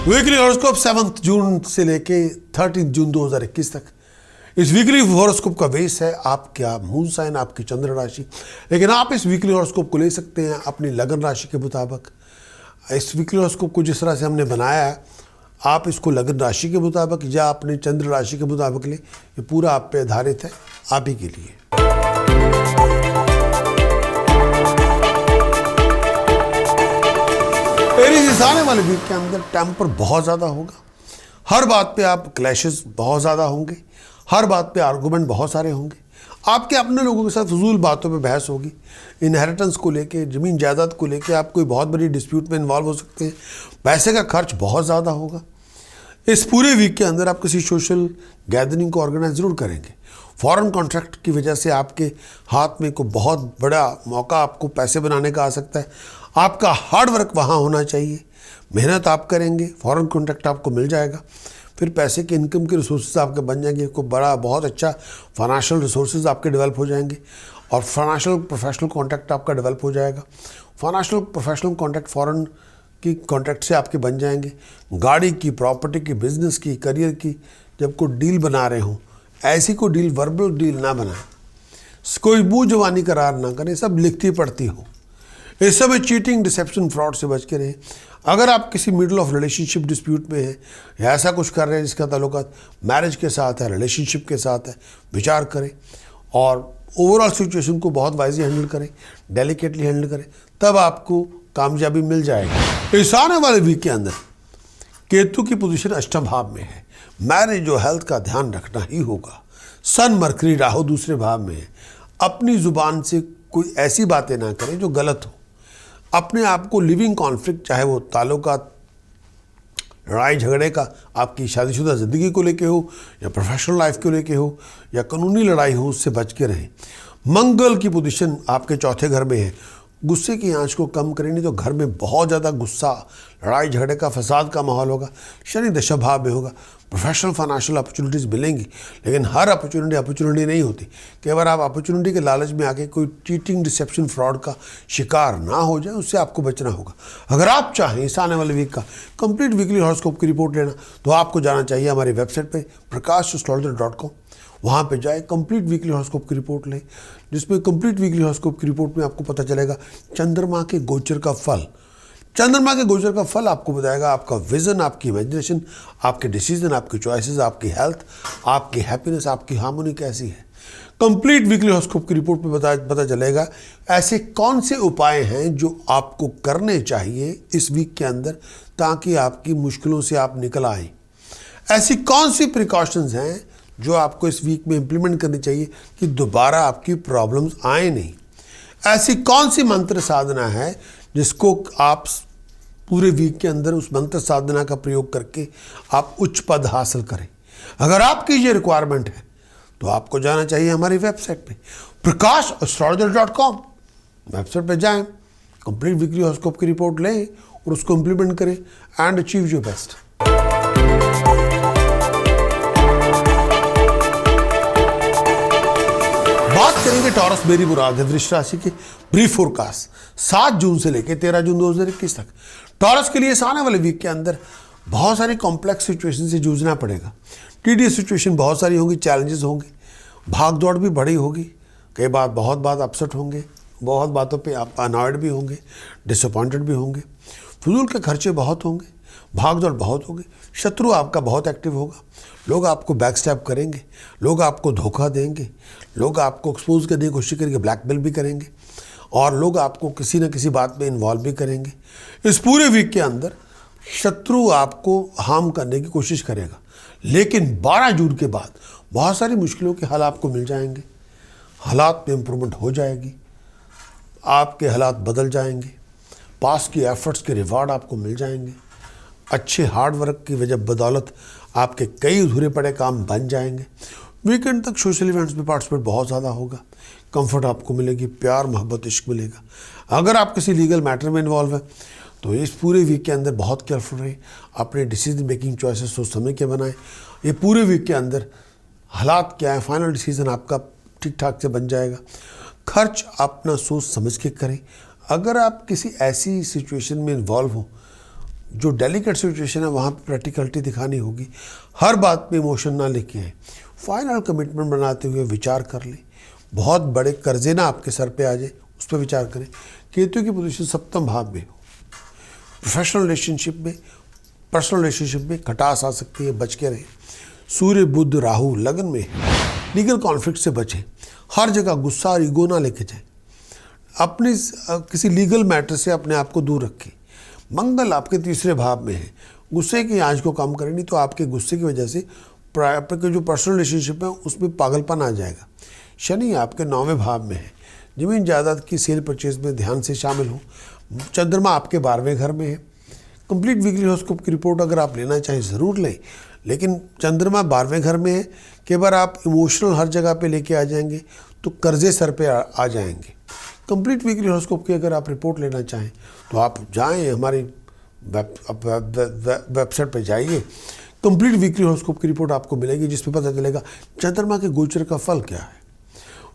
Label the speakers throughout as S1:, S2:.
S1: Weekly horoscope 7 जून से लेके 13 जून 2021 तक। इस वीकली हॉरोस्कोप का बेस है आपका मून साइन, आपकी चंद्र राशि। लेकिन आप इस वीकली हॉरोस्कोप को ले सकते हैं अपनी लगन राशि के मुताबिक। इस वीकली हॉरोस्कोप को जिस तरह से हमने बनाया है, आप इसको लगन राशि के मुताबिक या अपनी चंद्र राशि के मुताबिक लें। ये पूरा आप पे आधारित है, आप ही के लिए। एरीज इस आने वाले वीक के अंदर टेम्पर बहुत ज़्यादा होगा। हर बात पे आप क्लैशेस बहुत ज़्यादा होंगे, हर बात पे आर्गूमेंट बहुत सारे होंगे। आपके अपने लोगों के साथ फजूल बातों पे बहस होगी। इनहेरिटेंस को लेके, ज़मीन जायदाद को लेके आप कोई बहुत बड़ी डिस्प्यूट में इन्वॉल्व हो सकते हैं। पैसे का खर्च बहुत ज़्यादा होगा। इस पूरे वीक के अंदर आप किसी सोशल गैदरिंग को ऑर्गेनाइज ज़रूर करेंगे। फॉरेन कॉन्ट्रैक्ट की वजह से आपके हाथ में कोई बहुत बड़ा मौका आपको पैसे बनाने का आ सकता है। आपका हार्ड वर्क वहाँ होना चाहिए, मेहनत आप करेंगे, फॉरेन कॉन्ट्रैक्ट आपको मिल जाएगा। फिर पैसे के इनकम के रिसोर्सेज आपके बन जाएंगे। कोई बड़ा बहुत अच्छा फाइनेंशियल रिसोर्सेज आपके डेवलप हो जाएंगे और फाइनेंशियल प्रोफेशनल कॉन्ट्रैक्ट आपका डेवलप हो जाएगा। फाइनेंशियल प्रोफेशनल कॉन्ट्रैक्ट फॉरेन की कॉन्ट्रैक्ट से आपके बन जाएंगे। गाड़ी की, प्रॉपर्टी की, बिजनेस की, करियर की जब कोई डील बना रहे हों, ऐसी कोई डील वर्बल डील ना बनाएं, कोई मुँह जवानी करार ना करें, सब लिखती पढ़ती हो। इस समय चीटिंग, डिसेप्शन, फ्रॉड से बच के रहें। अगर आप किसी मिडल ऑफ रिलेशनशिप डिस्प्यूट में हैं या ऐसा कुछ कर रहे हैं जिसका ताल्लुकात मैरिज के साथ है, रिलेशनशिप के साथ है, विचार करें और ओवरऑल सिचुएशन को बहुत वाइजली हैंडल करें, डेलिकेटली हैंडल करें, तब आपको कामयाबी मिल जाएगी। इस आने वाले वीक के अंदर केतु की पोजीशन अष्टम भाव में है। मैरिज और हेल्थ का ध्यान रखना ही होगा। सन, मरकरी, राहु दूसरे भाव में है। अपनी जुबान से कोई ऐसी बातें ना करें जो गलत हो। अपने आप को लिविंग कॉन्फ्लिक्ट, चाहे वो ताल्लुकात, लड़ाई झगड़े का आपकी शादीशुदा ज़िंदगी को लेके हो या प्रोफेशनल लाइफ को लेके हो या कानूनी लड़ाई हो, उससे बच के रहें। मंगल की पोजीशन आपके चौथे घर में है। गुस्से की आंच को कम करें, नहीं तो घर में बहुत ज़्यादा गुस्सा, लड़ाई झगड़े का, फसाद का माहौल होगा। शनि दशम भाव में होगा। प्रोफेशनल फाइनेंशियल अपॉर्चुनिटीज़ मिलेंगी, लेकिन हर अपॉर्चुनिटी नहीं होती। कई बार आप अपॉर्चुनिटी के लालच में आके कोई चीटिंग, डिसेप्शन, फ्रॉड का शिकार ना हो जाए, उससे आपको बचना होगा। अगर आप चाहें इस आने वाले वीक का कंप्लीट वीकली हॉरोस्कोप की रिपोर्ट लेना, तो आपको जाना चाहिए हमारी वेबसाइट पे prakash.astrologer.com। वहाँ पे जाए, कंप्लीट वीकली हॉरोस्कोप की रिपोर्ट लें, जिसमें कंप्लीट वीकली हॉरोस्कोप की रिपोर्ट में आपको पता चलेगा चंद्रमा के गोचर का फल। चंद्रमा के गोचर का फल आपको बताएगा आपका विजन, आपकी इमेजिनेशन, आपके डिसीजन, आपकी चॉइसेस, आपकी हेल्थ, आपकी हैप्पीनेस, आपकी हार्मोनी कैसी है। कंप्लीट वीकली हॉरोस्कोप की रिपोर्ट में पता चलेगा ऐसे कौन से उपाय हैं जो आपको करने चाहिए इस वीक के अंदर, ताकि आपकी मुश्किलों से आप निकल आए। ऐसी कौन सी प्रिकॉशंस हैं जो आपको इस वीक में इम्प्लीमेंट करनी चाहिए कि दोबारा आपकी प्रॉब्लम्स आए नहीं। ऐसी कौन सी मंत्र साधना है जिसको आप पूरे वीक के अंदर उस मंत्र साधना का प्रयोग करके आप उच्च पद हासिल करें। अगर आपकी ये रिक्वायरमेंट है तो आपको जाना चाहिए हमारी वेबसाइट पे prakash.astrologer.com। वेबसाइट पे जाएं, कंप्लीट वीकली हॉरोस्कोप की रिपोर्ट लें और उसको इम्प्लीमेंट करें एंड अचीव योर बेस्ट। बात करेंगे टॉरस, मेरी मुराद है, वृश्चिक राशि के ब्रीफ फोरकास्ट 7 जून से लेकर 13 जून 2021 तक। टॉरस के लिए इस आने वाले वीक के अंदर बहुत सारी कॉम्प्लेक्स सिचुएशन से जूझना पड़ेगा। टीडियस सिचुएशन बहुत सारी होंगी, चैलेंजेस होंगे, भाग दौड़ भी बड़ी होगी। कई बार बहुत बात अपसेट होंगे, बहुत बातों पे आप अनॉयड भी होंगे, डिसअपॉइंटेड भी होंगे। फजूल के खर्चे बहुत होंगे, भाग दौड़ बहुत होगी। शत्रु आपका बहुत एक्टिव होगा। लोग आपको बैकस्टैब करेंगे, लोग आपको धोखा देंगे, लोग आपको एक्सपोज करने की कोशिश करेंगे, ब्लैकमेल भी करेंगे और लोग आपको किसी न किसी बात में इन्वॉल्व भी करेंगे। इस पूरे वीक के अंदर शत्रु आपको हार्म करने की कोशिश करेगा, लेकिन 12 जून के बाद बहुत सारी मुश्किलों के हल आपको मिल जाएंगे। हालात में इम्प्रूवमेंट हो जाएगी, आपके हालात बदल जाएंगे, पास की एफर्ट्स के रिवार्ड आपको मिल जाएंगे। अच्छे हार्ड वर्क की वजह बदौलत आपके कई अधूरे पड़े काम बन जाएंगे। वीकेंड तक सोशल इवेंट्स में पार्टिसिपेट बहुत ज़्यादा होगा। कंफर्ट आपको मिलेगी, प्यार, मोहब्बत, इश्क मिलेगा। अगर आप किसी लीगल मैटर में इन्वॉल्व हैं तो इस पूरे वीक के अंदर बहुत केयरफुल रहें। अपने डिसीजन मेकिंग चॉइसेस सोच समझ के बनाएं। ये पूरे वीक के अंदर हालात क्या है, फाइनल डिसीजन आपका ठीक ठाक से बन जाएगा। खर्च अपना सोच समझ के करें। अगर आप किसी ऐसी सिचुएशन में इन्वॉल्व हो जो डेलिकेट सिचुएशन है वहाँ पे प्रैक्टिकलिटी दिखानी होगी। हर बात पे इमोशन ना लेके आए। फाइनल कमिटमेंट बनाते हुए विचार कर लें। बहुत बड़े कर्जे ना आपके सर पे आ जाए, उस पर विचार करें। केतु की पोजीशन सप्तम भाव में हो। प्रोफेशनल रिलेशनशिप में, पर्सनल रिलेशनशिप में खटास आ सकती है, बच के रहें। सूर्य बुध राहु लगन में है। लीगल कॉन्फ्लिक्ट से बचें। हर जगह गुस्सा और ईगो ना लेके जाएं। अपनी किसी लीगल मैटर से अपने आप को दूर रखें। मंगल आपके तीसरे भाव में है। गुस्से की आंच को कम करें, नहीं तो आपके गुस्से की वजह से आपके जो पर्सनल रिलेशनशिप है उसमें पागलपन आ जाएगा। शनि आपके 9वें भाव में है। जमीन जायदाद की सेल परचेज में ध्यान से शामिल हो। चंद्रमा आपके 12वें घर में है। कंप्लीट वीकली हॉरोस्कोप की रिपोर्ट अगर आप लेना चाहें ज़रूर लें, लेकिन चंद्रमा 12वें घर में है। कई बार आप इमोशनल हर जगह पे लेके आ जाएंगे तो कर्जे सर पे आ जाएंगे। कंप्लीट वीकली हॉरोस्कोप की अगर आप रिपोर्ट लेना चाहें तो आप जाएं, हमारी वेबसाइट पे जाइए। कंप्लीट वीकली हॉरोस्कोप की रिपोर्ट आपको मिलेगी, जिसमें पता चलेगा चंद्रमा के गोचर का फल क्या है।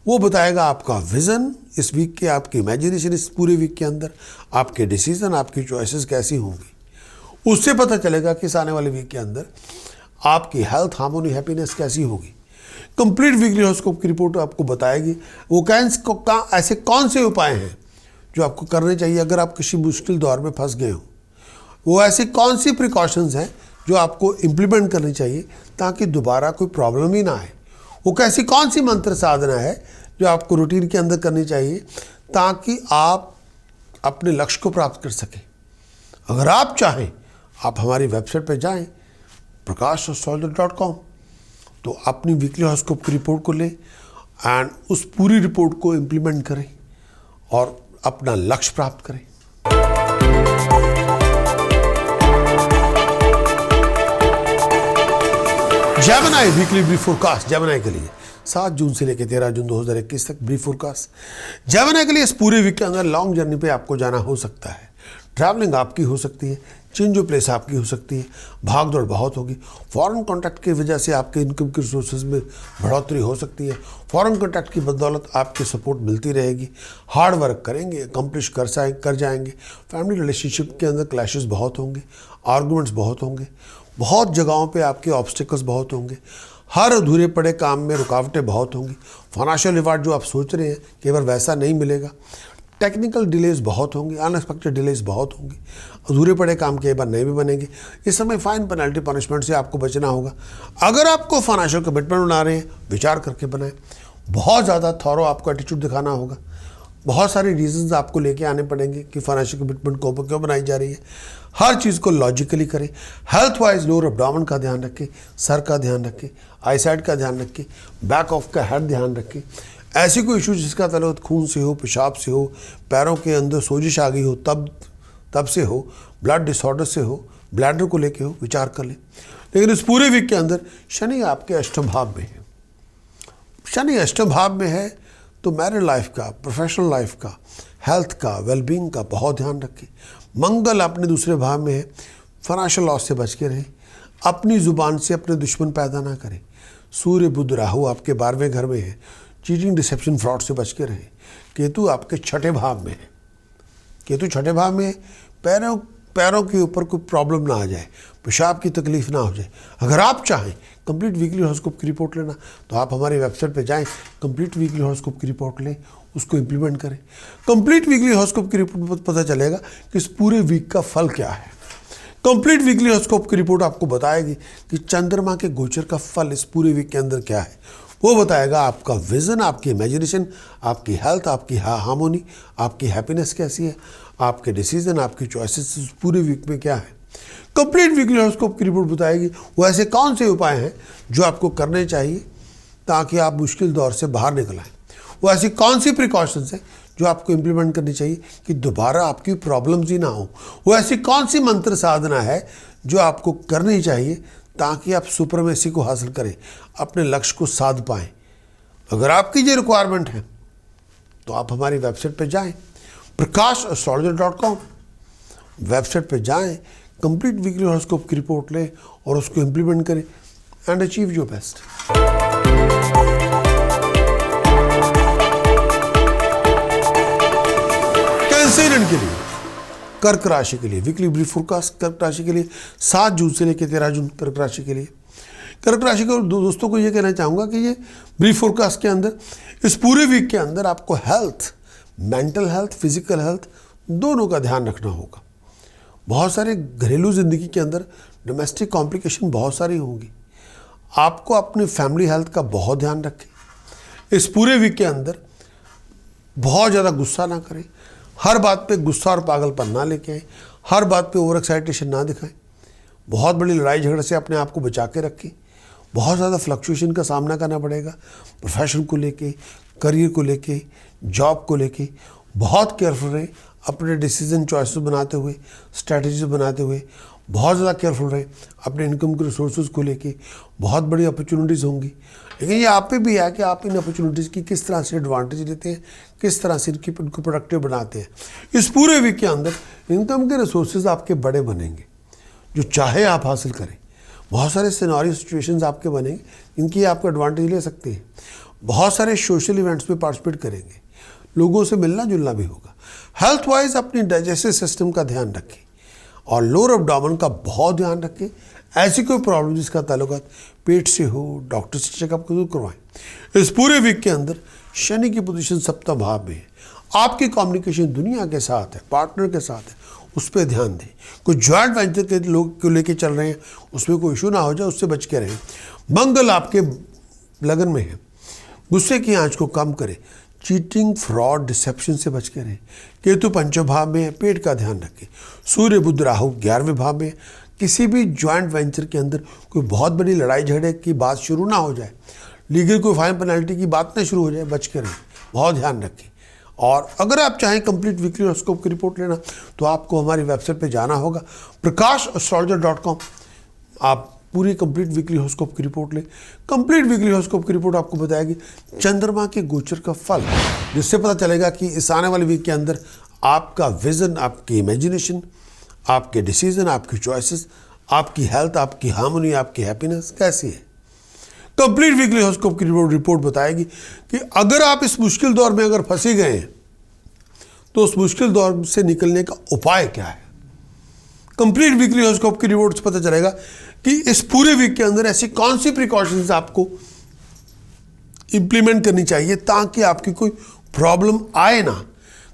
S1: वो बताएगा आपका विज़न इस वीक के, आपकी इमेजिनेशन इस पूरे वीक के अंदर, आपके डिसीजन, आपकी चॉइसेस कैसी होंगी। उससे पता चलेगा कि इस आने वाले वीक के अंदर आपकी हेल्थ, हार्मोनी, हैप्पीनेस कैसी होगी। कंप्लीट वीकली हॉरोस्कोप की रिपोर्ट आपको बताएगी वो ऐसे कौन से उपाय हैं जो आपको करने चाहिए अगर आप किसी मुश्किल दौर में फंस गए हो। वो ऐसी कौन सी प्रिकॉशंस हैं जो आपको इम्प्लीमेंट करनी चाहिए ताकि दोबारा कोई प्रॉब्लम ही ना आए। वो कैसी कौन सी मंत्र साधना है जो आपको रूटीन के अंदर करनी चाहिए ताकि आप अपने लक्ष्य को प्राप्त कर सकें। अगर आप चाहें आप हमारी वेबसाइट पर जाएं prakash.astrologer.com, तो अपनी वीकली हॉरोस्कोप की रिपोर्ट को लें एंड उस पूरी रिपोर्ट को इम्प्लीमेंट करें और अपना लक्ष्य प्राप्त करें। Gemini weekly brief forecast Gemini के लिए 7 जून से लेकर 13 जून 2021 तक ब्रीफ फोरकास्ट। जेमिनी के लिए इस पूरे वीक के अंदर लॉन्ग जर्नी पे आपको जाना हो सकता है। ट्रैवलिंग आपकी हो सकती है, चेंज ऑफ प्लेस आपकी हो सकती है, भाग दौड़ बहुत होगी। फॉरेन कॉन्टैक्ट की वजह से आपके इनकम के रिसोर्सेज में बढ़ोतरी हो सकती है। फॉरेन कॉन्टैक्ट की बदौलत आपकी सपोर्ट मिलती रहेगी। हार्ड वर्क करेंगे, अकम्प्लिश कर जाएंगे। फैमिली रिलेशनशिप के अंदर क्लैशेस बहुत होंगे, आर्गूमेंट्स बहुत होंगे। बहुत जगहों पे आपके ऑब्स्टिकल्स बहुत होंगे। हर अधूरे पड़े काम में रुकावटें बहुत होंगी। फाइनेंशियल रिवार्ड जो आप सोच रहे हैं कई बार वैसा नहीं मिलेगा। टेक्निकल डिलेज बहुत होंगी, अनएक्सपेक्टेड डिलेज बहुत होंगी। अधूरे पड़े काम कई बार नहीं भी बनेंगे। इस समय फाइन, पेनल्टी, पनिशमेंट से आपको बचना होगा। अगर आपको फाइनेंशियल कमिटमेंट बना रहे हैं विचार करके बनाएं। बहुत ज़्यादा थॉरो आपको एटीट्यूड दिखाना होगा। बहुत सारे रीजंस आपको लेके आने पड़ेंगे कि फाइनेंशियल कमिटमेंट को क्यों बनाई जा रही है। हर चीज़ को लॉजिकली करें। हेल्थ वाइज लोअर एब्डोमेन का ध्यान रखें, सर का ध्यान रखें, आईसाइट का ध्यान रखें, बैक ऑफ का हेड ध्यान रखें। ऐसी कोई इशू जिसका ताल्लुक खून से हो, पेशाब से हो, पैरों के अंदर सोजिश आ गई हो तब से हो, ब्लड डिसऑर्डर से हो, ब्लैडर को लेके हो, विचार कर लें। लेकिन इस पूरे वीक के अंदर शनि आपके अष्टम भाव में है। शनि अष्टम भाव में है तो मैरिड लाइफ का, प्रोफेशनल लाइफ का, हेल्थ का, वेलबींग का बहुत ध्यान रखें। मंगल अपने दूसरे भाव में है। फाइनेंशियल लॉस से बच के रहें। अपनी ज़ुबान से अपने दुश्मन पैदा ना करें। सूर्य बुध राहु आपके 12वें घर में है। चीटिंग, डिसेप्शन, फ्रॉड से बच के रहें। केतु आपके 6ठे भाव में है। केतु 6ठे भाव में पैरों के ऊपर कोई प्रॉब्लम ना आ जाए, पेशाब की तकलीफ ना हो जाए। अगर आप चाहें कंप्लीट वीकली हॉरोस्कोप की रिपोर्ट लेना तो आप हमारी वेबसाइट पे जाएं, कंप्लीट वीकली हॉरोस्कोप की रिपोर्ट लें, उसको इम्प्लीमेंट करें। कंप्लीट वीकली हॉरोस्कोप की रिपोर्ट में पता चलेगा कि इस पूरे वीक का फल क्या है। कंप्लीट वीकली हॉरोस्कोप की रिपोर्ट आपको बताएगी कि चंद्रमा के गोचर का फल इस पूरे वीक के अंदर क्या है। वो बताएगा आपका विज़न, आपकी इमेजिनेशन, आपकी हेल्थ, आपकी हार्मोनी, आपकी हैप्पीनेस कैसी है, आपके डिसीजन, आपकी चॉइसेस पूरे वीक में क्या है। कंप्लीट वीकली हॉरोस्कोप की रिपोर्ट बताएगी वो ऐसे कौन से उपाय हैं जो आपको करने चाहिए ताकि आप मुश्किल दौर से बाहर निकल आएँ। वो ऐसी कौन सी प्रिकॉशंस हैं जो आपको इम्प्लीमेंट करनी चाहिए कि दोबारा आपकी प्रॉब्लम्स ही ना हो। वो ऐसी कौन सी मंत्र साधना है जो आपको करनी चाहिए ताकि आप सुपरमेसी को हासिल करें, अपने लक्ष्य को साध पाएँ। अगर आपकी ये रिक्वायरमेंट है तो आप हमारी वेबसाइट पे जाएं, prakash.astrologer.com। वेबसाइट पे जाएं, कंप्लीट वीकली हॉरोस्कोप की रिपोर्ट लें और उसको इम्प्लीमेंट करें एंड अचीव योर बेस्ट। कैंसरियन के लिए कर्क राशि के लिए वीकली ब्रीफ फोरकास्ट कर्क राशि के लिए 7 जून से लेकर 13 जून कर्क राशि के लिए। कर्क राशि के दोस्तों को ये कहना चाहूँगा कि ये ब्रीफ फोरकास्ट के अंदर इस पूरे वीक के अंदर आपको health, mental health, physical health दोनों का ध्यान रखना होगा। बहुत सारे घरेलू ज़िंदगी के अंदर डोमेस्टिक कॉम्प्लिकेशन बहुत सारी होंगी। आपको अपनी फैमिली हेल्थ का बहुत ध्यान रखें। इस पूरे वीक के अंदर बहुत ज़्यादा गुस्सा ना करें, हर बात पे गुस्सा और पागलपन ना लेके आए, हर बात पे ओवर एक्साइटेशन ना दिखाएं, बहुत बड़ी लड़ाई झगड़े से अपने आप को बचा के रखें। बहुत ज़्यादा फ्लक्चुएशन का सामना करना पड़ेगा प्रोफेशन को लेके, करियर को लेके, जॉब को लेके। बहुत केयरफुल रहें अपने डिसीजन चॉइसेस बनाते हुए, स्ट्रैटेजीज बनाते हुए। बहुत ज़्यादा केयरफुल रहें अपने इनकम के रिसोर्सेज को लेके। बहुत बड़ी अपॉर्चुनिटीज़ होंगी, लेकिन ये आप पे भी है कि आप इन अपॉर्चुनिटीज़ की किस तरह से एडवांटेज लेते हैं, किस तरह से इनको प्रोडक्टिव बनाते हैं। इस पूरे वीक के अंदर इनकम के रिसोर्सेज आपके बड़े बनेंगे, जो चाहे आप हासिल करें। बहुत सारे सिनेरियो सिचुएशंस आपके बनेंगे, इनकी आपको एडवांटेज ले सकते हैं। बहुत सारे सोशल इवेंट्स में पार्टिसिपेट करेंगे, लोगों से मिलना जुलना भी होगा। हेल्थ वाइज अपनी डाइजेस्टिव सिस्टम का ध्यान रखें और लोअर एब्डोमेन का बहुत ध्यान रखें। ऐसी कोई प्रॉब्लम जिसका ताल्लुकात पेट से हो, डॉक्टर से चेकअप जरूर करवाएं। इस पूरे वीक के अंदर शनि की पोजीशन सप्तम भाव में है। आपकी कम्युनिकेशन दुनिया के साथ है, पार्टनर के साथ है, उस पर ध्यान दें। कोई जॉइंट वेंचर के लोग को लेके चल रहे हैं, उसमें कोई इशू ना हो जाए, उससे बच के रहें। मंगल आपके लगन में है, गुस्से की आंच को कम करें। चीटिंग, फ्रॉड, डिसेप्शन से बच के रहें। केतु पंचम भाव में है, पेट का ध्यान रखें। सूर्य बुध राहु 11वें भाव में। किसी भी जॉइंट वेंचर के अंदर कोई बहुत बड़ी लड़ाई झगड़े की बात शुरू ना हो जाए, लीगल कोई फाइन पेनल्टी की बात ना शुरू हो जाए, बच के रहें, बहुत ध्यान रखें। और अगर आप चाहें कंप्लीट वीकली हॉरोस्कोप की रिपोर्ट लेना तो आपको हमारी वेबसाइट पे जाना होगा prakashastrologer.com। आप पूरी कंप्लीट वीकली हॉरोस्कोप की रिपोर्ट लें। कंप्लीट वीकली हॉरोस्कोप की रिपोर्ट आपको बताएगी चंद्रमा के गोचर का फल, जिससे पता चलेगा कि इस आने वाले वीक के अंदर आपका विजन, आपकी इमेजिनेशन, आपके डिसीजन, आपकी चॉइसेस, आपकी हेल्थ, आपकी हार्मोनी, आपकी हैप्पीनेस कैसी है। कंप्लीट वीकली हॉरोस्कोप की रिपोर्ट बताएगी कि अगर आप इस मुश्किल दौर में अगर फंसे गए हैं तो उस मुश्किल दौर से निकलने का उपाय क्या है। कंप्लीट वीकली हॉरोस्कोप की रिपोर्ट से पता चलेगा कि इस पूरे वीक के अंदर ऐसी कौन सी प्रिकॉशंस आपको इंप्लीमेंट करनी चाहिए ताकि आपकी कोई प्रॉब्लम आए ना।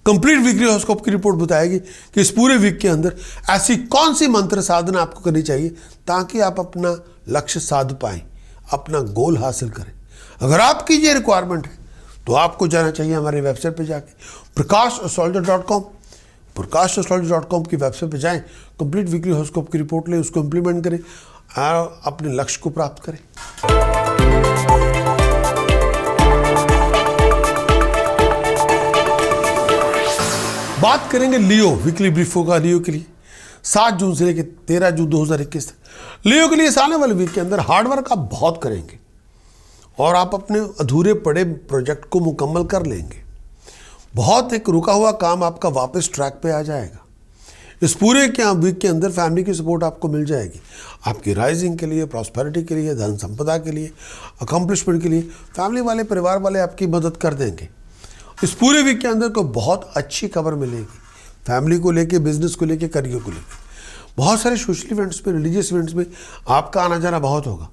S1: कंप्लीट वीकली हॉरोस्कोप की रिपोर्ट बताएगी कि इस पूरे वीक के अंदर ऐसी कौन सी मंत्र साधना आपको करनी चाहिए ताकि आप अपना लक्ष्य साध पाएं, अपना गोल हासिल करें। अगर आपकी ये रिक्वायरमेंट है तो आपको जाना चाहिए हमारी वेबसाइट पे जाके prakashastrologer.com। prakashastrologer.com की वेबसाइट पे जाएं, कंप्लीट वीकली हॉरोस्कोप की रिपोर्ट लें, उसको इंप्लीमेंट करें और अपने लक्ष्य को प्राप्त करें। बात करेंगे लियो वीकली ब्रीफों का। लियो के लिए 7 जून से लेकर 13 जून 2021 तक लियो के लिए आने वाले वीक के अंदर हार्डवर्क आप बहुत करेंगे और आप अपने अधूरे पड़े प्रोजेक्ट को मुकम्मल कर लेंगे। बहुत एक रुका हुआ काम आपका वापस ट्रैक पे आ जाएगा। इस पूरे वीक के अंदर फैमिली की सपोर्ट आपको मिल जाएगी। आपकी राइजिंग के लिए, प्रॉस्पेरिटी के लिए, धन संपदा के लिए, अकम्पलिशमेंट के लिए फैमिली वाले, परिवार वाले आपकी मदद कर देंगे। इस पूरे वीक के अंदर को बहुत अच्छी खबर मिलेगी फैमिली को लेके, बिजनेस को लेके, करियर को लेके। बहुत सारे सोशल इवेंट्स में, रिलीजियस इवेंट्स में आपका आना जाना बहुत होगा।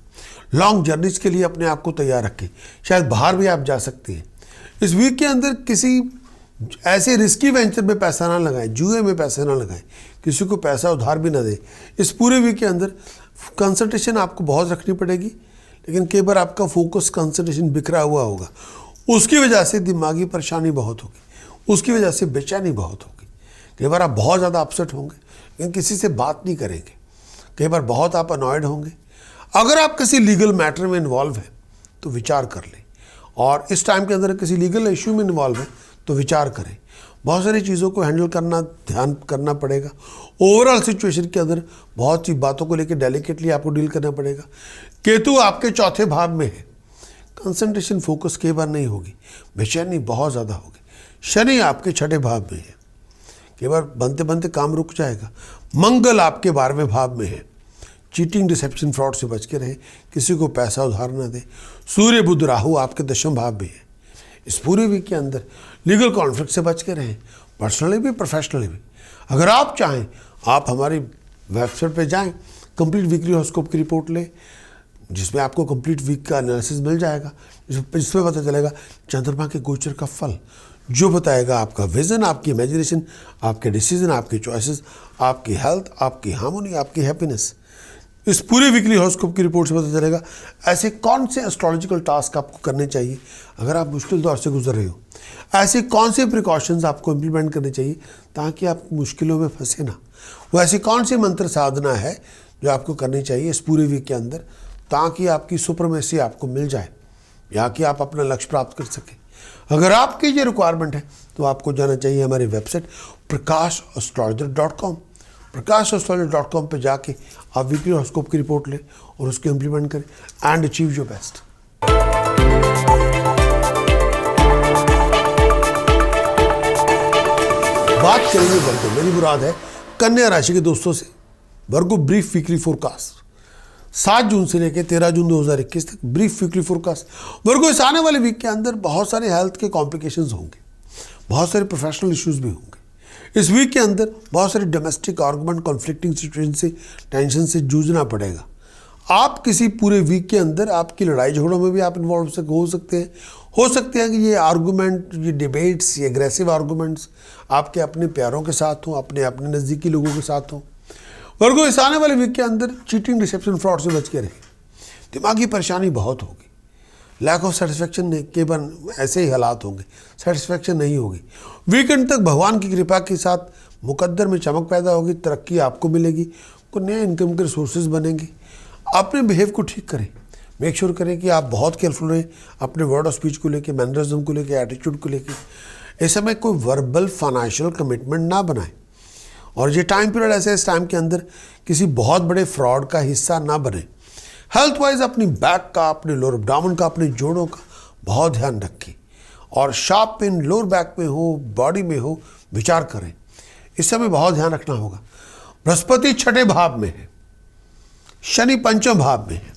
S1: लॉन्ग जर्नीज के लिए अपने आप को तैयार रखें, शायद बाहर भी आप जा सकते हैं। इस वीक के अंदर किसी ऐसे रिस्की वेंचर में पैसा ना लगाएं, जुए में पैसा ना लगाएं, किसी को पैसा उधार भी ना दें। इस पूरे वीक के अंदर कंसंट्रेशन आपको बहुत रखनी पड़ेगी, लेकिन कई बार आपका फोकस, कंसंट्रेशन बिखरा हुआ होगा। उसकी वजह से दिमागी परेशानी बहुत होगी, उसकी वजह से बेचैनी बहुत होगी। कई बार आप बहुत ज़्यादा अपसेट होंगे लेकिन किसी से बात नहीं करेंगे। कई बार बहुत आप अनॉयड होंगे। अगर आप किसी लीगल मैटर में इन्वॉल्व हैं तो विचार कर लें, और इस टाइम के अंदर किसी लीगल इशू में इन्वॉल्व हैं तो विचार करें। बहुत सारी चीज़ों को हैंडल करना, ध्यान करना पड़ेगा। ओवरऑल सिचुएशन के अंदर बहुत सी बातों को लेकर डेलिकेटली आपको डील करना पड़ेगा। केतु आपके चौथे भाव में है, कंसंट्रेशन, फोकस कई बार नहीं होगी, बेचैनी बहुत ज़्यादा होगी। शनि आपके छठे भाव में है, कई बार बनते बनते काम रुक जाएगा। मंगल आपके 12वें भाव में है, चीटिंग, डिसेप्शन, फ्रॉड से बच के रहें, किसी को पैसा उधार ना दें। सूर्य बुध राहु आपके 10वें भाव में है। इस पूरे वीक के अंदर लीगल कॉन्फ्लिक्ट से बच के रहें, पर्सनली भी प्रोफेशनली भी। अगर आप चाहें आप हमारी वेबसाइट पे जाएं, कंप्लीट वीकली हॉरोस्कोप की रिपोर्ट लें, जिसमें आपको कंप्लीट वीक का एनालिसिस मिल जाएगा, जिसमें पता चलेगा चंद्रमा के गोचर का फल, जो बताएगा आपका विजन, आपकी इमेजिनेशन, आपके डिसीजन, आपके चॉइसेस, आपकी हेल्थ, आपकी हार्मोनी, आपकी हैप्पीनेस। इस पूरे वीकली हॉरोस्कोप की रिपोर्ट से पता चलेगा ऐसे कौन से एस्ट्रोलॉजिकल टास्क आपको करने चाहिए अगर आप मुश्किल दौर से गुजर रहे हो, ऐसे कौन से प्रिकॉशंस आपको इम्प्लीमेंट करने चाहिए ताकि आप मुश्किलों में फंसे ना, वो ऐसी कौन सी मंत्र साधना है जो आपको करनी चाहिए इस पूरे वीक के अंदर ताकि आपकी सुपरमेसी आपको मिल जाए या कि आप अपना लक्ष्य प्राप्त कर सकें। अगर आपकी ये रिक्वायरमेंट है तो आपको जाना चाहिए हमारी वेबसाइट prakashastrologer.com। prakashastrologer.com पे जाके आप वीकली हॉरोस्कोप की रिपोर्ट लें और उसको इम्प्लीमेंट करें एंड अचीव योर बेस्ट। बात करेंगे वर्गो, मेरी मुराद है कन्या राशि के दोस्तों से। वर्गो ब्रीफ वीकली फोरकास्ट 7 जून से लेकर 13 जून 2021 तक ब्रीफ वीकली फोरकास्ट। वर्गो इस आने वाले वीक के अंदर बहुत सारे हेल्थ के कॉम्प्लिकेशंस होंगे, बहुत सारे प्रोफेशनल इश्यूज भी होंगे। इस वीक के अंदर बहुत सारे डोमेस्टिक आर्गुमेंट, कॉन्फ्लिक्टिंग सिचुएशन से, टेंशन से जूझना पड़ेगा। आप किसी पूरे वीक के अंदर आपकी लड़ाई झगड़ों में भी आप इन्वॉल्व हो सकते हैं। हो सकते हैं कि ये आर्गूमेंट, ये डिबेट्स, ये एग्रेसिव आर्गूमेंट्स आपके अपने प्यारों के साथ हों, अपने नज़दीकी लोगों के साथ हों। वर्गो इस आने वाले वीक के अंदर चीटिंग, डिसेप्शन, फ्रॉड से बच के रहें। दिमागी परेशानी बहुत होगी, लैक ऑफ सेटिस्फेक्शन नहीं, केवल ऐसे ही हालात होंगे, सेटिस्फेक्शन नहीं होगी। वीकेंड तक भगवान की कृपा के साथ मुकद्दर में चमक पैदा होगी, तरक्की आपको मिलेगी, कोई नए इनकम के सोर्सेज बनेंगे। अपने बिहेव को ठीक करें, मेक श्योर करें कि आप बहुत केयरफुल रहें अपने वर्ड ऑफ स्पीच को लेके, मैनरिज्म को लेके, एटीट्यूड को लेके। इस समय कोई वर्बल फाइनेंशियल कमिटमेंट ना बनाएं और ये टाइम पीरियड ऐसे इस टाइम के अंदर किसी बहुत बड़े फ्रॉड का हिस्सा ना बने। हेल्थ वाइज अपनी बैक का, अपने लोअर एब्डोमेन का, अपने जोड़ों का बहुत ध्यान रखें और शार्प पेन लोअर बैक में हो, बॉडी में हो, विचार करें। इस समय बहुत ध्यान रखना होगा। बृहस्पति 6ठे भाव में है, शनि 5वें भाव में है,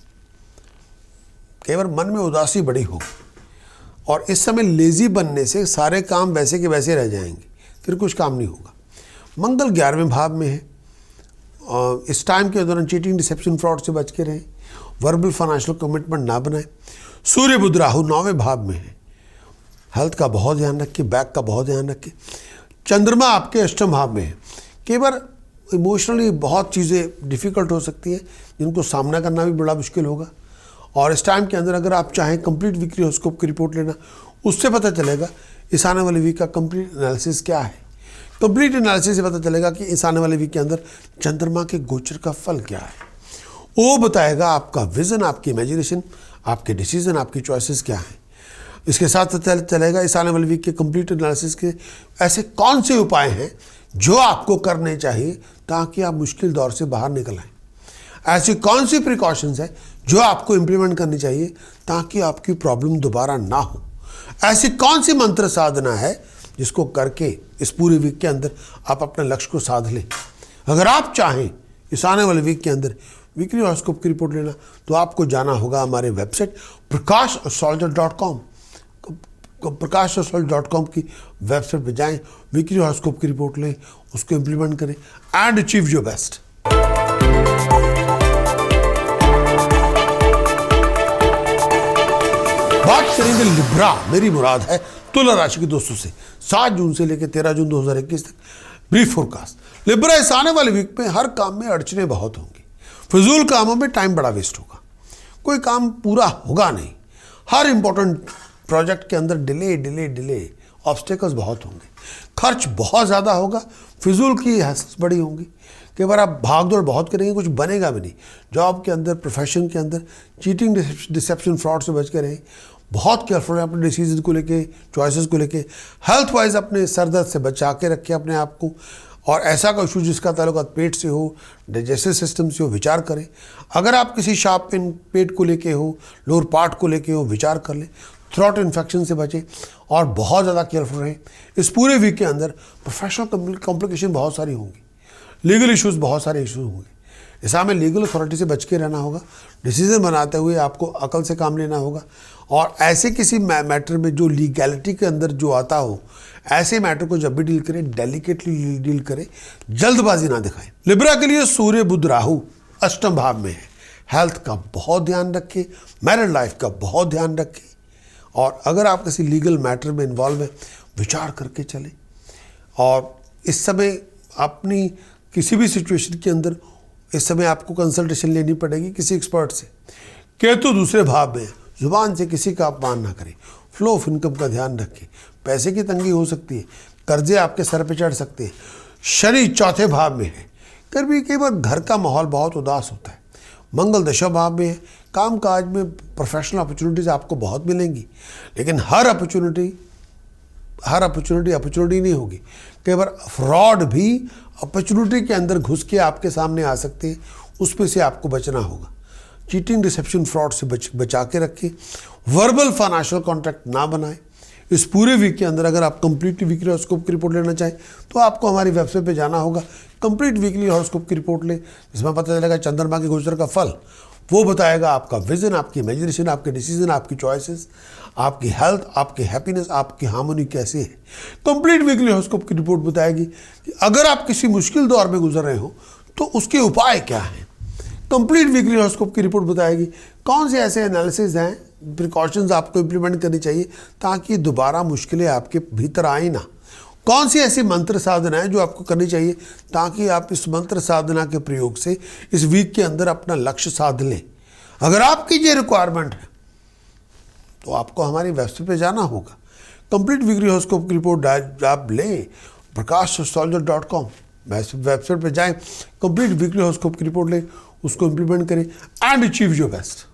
S1: केवल मन में उदासी बड़ी होगी और इस समय लेजी बनने से सारे काम वैसे के वैसे रह जाएंगे, फिर कुछ काम नहीं होगा। मंगल 11वें भाव में है और इस टाइम के दौरान चीटिंग, डिसेप्शन, फ्रॉड से बच के रहें, वर्बल फाइनेंशियल कमिटमेंट ना बनाएं। सूर्य बुध राहु 9वें भाव में है, हेल्थ का बहुत ध्यान रखें, बैक का बहुत ध्यान रखें। चंद्रमा आपके 8वें भाव में है, केवल इमोशनली बहुत चीज़ें डिफ़िकल्ट हो सकती हैं जिनको सामना करना भी बड़ा मुश्किल होगा। और इस टाइम के अंदर अगर आप चाहें कंप्लीट वीकली हॉरोस्कोप की रिपोर्ट लेना, उससे पता चलेगा इस आने वाले वीक का कंप्लीट एनालिसिस क्या है। कंप्लीट एनालिसिस से पता चलेगा कि इस आने वाले वीक के अंदर चंद्रमा के गोचर का फल क्या है। वो बताएगा आपका विजन, आपकी इमेजिनेशन, आपके डिसीजन, आपकी चॉइसेस क्या हैं। इसके साथ पता चलेगा इस आने वाले वीक के कंप्लीट एनालिसिस के ऐसे कौन से उपाय हैं जो आपको करने चाहिए ताकि आप मुश्किल दौर से बाहर निकल आएँ। ऐसी कौन सी प्रिकॉशंस है जो आपको इम्प्लीमेंट करनी चाहिए ताकि आपकी प्रॉब्लम दोबारा ना हो। ऐसी कौन सी मंत्र साधना है जिसको करके इस पूरे वीक के अंदर आप अपने लक्ष्य को साध लें। अगर आप चाहें इस आने वाले वीक के अंदर वीकली हॉरोस्कोप की रिपोर्ट लेना तो आपको जाना होगा हमारे वेबसाइट prakashastrologer.com। prakashastrologer.com की वेबसाइट पर जाएं, वीकली हॉरोस्कोप की रिपोर्ट लें, उसको इम्प्लीमेंट करें एंड अचीव योर बेस्ट। बात करेंगे लिब्रा, मेरी मुराद है तुला राशि के दोस्तों से। 7 जून से लेकर 13 जून 2021 तक ब्रीफ फोरकास्ट। लिब्रा इस आने वाले वीक में हर काम में अड़चने बहुत होंगी, फिजूल कामों में टाइम बड़ा वेस्ट होगा, कोई काम पूरा होगा नहीं, हर इंपॉर्टेंट प्रोजेक्ट के अंदर डिले ऑब्स्टेकल्स बहुत होंगे, खर्च बहुत ज़्यादा होगा, फिजूल की हैसल्स बड़ी होंगी, कई बार आप भाग दौड़ बहुत करेंगे, कुछ बनेगा भी नहीं। जॉब के अंदर, प्रोफेशन के अंदर चीटिंग, डिसेप्शन, फ्रॉड से बच के रहें। बहुत केयरफुल है अपने डिसीजन को लेके, चॉइसेस को लेके। हेल्थ वाइज अपने सर दर्द से बचा के रखें अपने आप को, और ऐसा कोई इशू जिसका ताल्लुक पेट से हो, डाइजेस्टिव सिस्टम से हो, विचार करें। अगर आप किसी शार्प पेन पेट को लेके हो, लोअर पार्ट को लेके हो, विचार कर लें। थ्रोट इन्फेक्शन से बचें और बहुत ज़्यादा केयरफुल रहें। इस पूरे वीक के अंदर प्रोफेशनल कॉम्प्लिकेशन बहुत सारी होंगी, लीगल इश्यूज़ बहुत सारे इशूज़ होंगे। ऐसा में लीगल अथॉरिटी से बच के रहना होगा। डिसीजन बनाते हुए आपको अकल से काम लेना होगा, और ऐसे किसी मैटर में जो लीगैलिटी के अंदर जो आता हो, ऐसे मैटर को जब भी डील करें डेलिकेटली डील करें, जल्दबाजी ना दिखाएं। लिब्रा के लिए सूर्य बुध राहु अष्टम भाव में है। हेल्थ का बहुत ध्यान रखें, मैरिड लाइफ का बहुत ध्यान रखें, और अगर आप किसी लीगल मैटर में इन्वॉल्व हैं विचार करके चलें। और इस समय अपनी किसी भी सिचुएशन के अंदर इस समय आपको कंसल्टेशन लेनी पड़ेगी किसी एक्सपर्ट से। केतु दूसरे भाव में, जुबान से किसी का अपमान ना करें, फ्लो ऑफ इनकम का ध्यान रखें, पैसे की तंगी हो सकती है, कर्जे आपके सर पे चढ़ सकते हैं। शनि चौथे भाव में है, कई बार घर का माहौल बहुत उदास होता है। मंगल दशम भाव में है, काम काज में प्रोफेशनल अपॉर्चुनिटीज आपको बहुत मिलेंगी, लेकिन हर अपॉर्चुनिटी नहीं होगी। कई बार फ्रॉड भी अपॉर्चुनिटी के अंदर घुस के आपके सामने आ सकते हैं, उसमें से आपको बचना होगा। चीटिंग, डिसेप्शन, फ्रॉड से बचा के रखें। वर्बल फाइनेंशियल कॉन्ट्रैक्ट ना बनाएं। इस पूरे वीक के अंदर अगर आप कंप्लीटली वीकली हॉरोस्कोप की रिपोर्ट लेना चाहें तो आपको हमारी वेबसाइट पे जाना होगा, कंप्लीट वीकली हॉरोस्कोप की रिपोर्ट लें, जिसमें पता चलेगा चंद्रमा के गोचर का फल। वो बताएगा आपका विजन, आपकी इमेजिनेशन, आपके डिसीजन, आपकी चॉइसेस, आपकी हेल्थ, आपकी हैप्पीनेस, आपकी हार्मोनी कैसे है। कंप्लीट वीकली हॉरोस्कोप की रिपोर्ट बताएगी कि अगर आप किसी मुश्किल दौर में गुजर रहे हो तो उसके उपाय क्या हैं। कंप्लीट वीकली हॉरोस्कोप की रिपोर्ट बताएगी कौन से ऐसे एनालिसिस हैं, प्रिकॉशंस आपको इंप्लीमेंट करनी चाहिए ताकि दोबारा मुश्किलें आपके भीतर आए ना। कौन सी ऐसी मंत्र साधना है जो आपको करनी चाहिए ताकि आप इस मंत्र साधना के प्रयोग से इस वीक के अंदर अपना लक्ष्य साध लें। अगर आपकी ये रिक्वायरमेंट है तो आपको हमारी वेबसाइट पे जाना होगा। कंप्लीट वीकली हॉरोस्कोप की रिपोर्ट आप लें prakashastrologer.com, वेबसाइट पे जाएं, कंप्लीट वीकली हॉरोस्कोप की रिपोर्ट लें, उसको इंप्लीमेंट करें and achieve your best.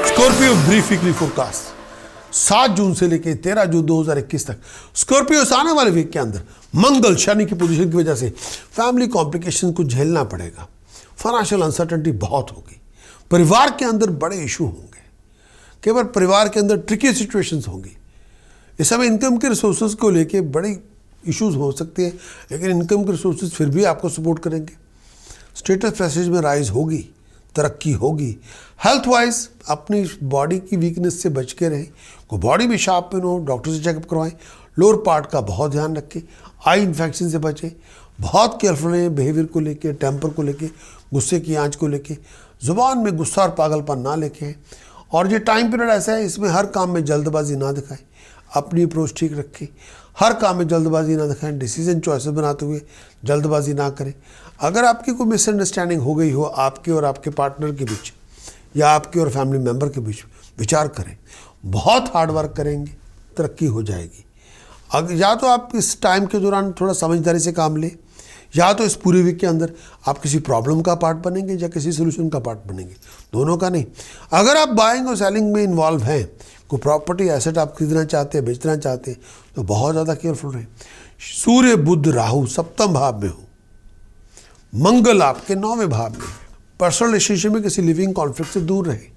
S1: Scorpio brief weekly forecast 7 जून से लेकर 13 जून 2021 तक। स्कॉर्पियो आने वाले वीक के अंदर मंगल शनि की पोजीशन की वजह से फैमिली कॉम्प्लिकेशन को झेलना पड़ेगा। फाइनेंशियल अनसर्टेनिटी बहुत होगी, परिवार के अंदर बड़े इशू होंगे, केवल परिवार के अंदर ट्रिकी सिचुएशंस होंगी। इस समय इनकम के रिसोर्सेज को लेके बड़ी इश्यूज हो सकते हैं, लेकिन इनकम के रिसोर्सेज फिर भी आपको सपोर्ट करेंगे। स्टेटस प्रेस्टीज में राइज होगी, तरक्की होगी। हेल्थ वाइज अपनी बॉडी की वीकनेस से बच के रहें, को बॉडी में शार्प पेन हो डॉक्टर से चेकअप करवाएं। लोअर पार्ट का बहुत ध्यान रखें, आई इन्फेक्शन से बचें, बहुत केयरफुल रहें बिहेवियर को लेके, टेम्पर को लेके, गुस्से की आंच को लेके, ज़ुबान में गुस्सा और पागलपन ना लेके। और ये टाइम पीरियड ऐसा है, इसमें हर काम में जल्दबाजी ना दिखाएं, अपनी अप्रोच ठीक रखें, हर काम में जल्दबाजी ना दिखाएं, डिसीजन चॉइसेस बनाते हुए जल्दबाजी ना करें। अगर आपकी कोई मिसअंडरस्टैंडिंग हो गई हो आपके और आपके पार्टनर के बीच या आपके और फैमिली मेम्बर के बीच, विचार करें, बहुत हार्ड वर्क करेंगे, तरक्की हो जाएगी। अगर या तो आप इस टाइम के दौरान थोड़ा समझदारी से काम लें, या तो इस पूरे वीक के अंदर आप किसी प्रॉब्लम का पार्ट बनेंगे या किसी सोल्यूशन का पार्ट बनेंगे, दोनों का नहीं। अगर आप बाइंग और सेलिंग में इन्वॉल्व हैं, कोई प्रॉपर्टी एसेट आप खरीदना चाहते हैं, बेचना चाहते हैं, तो बहुत ज़्यादा केयरफुल रहें। सूर्य बुध राहु सप्तम भाव में हो, मंगल आपके 9वें भाव में। पर्सनल रिलेशनशिप में किसी लिविंग कॉन्फ्लिक्ट से दूर रहें,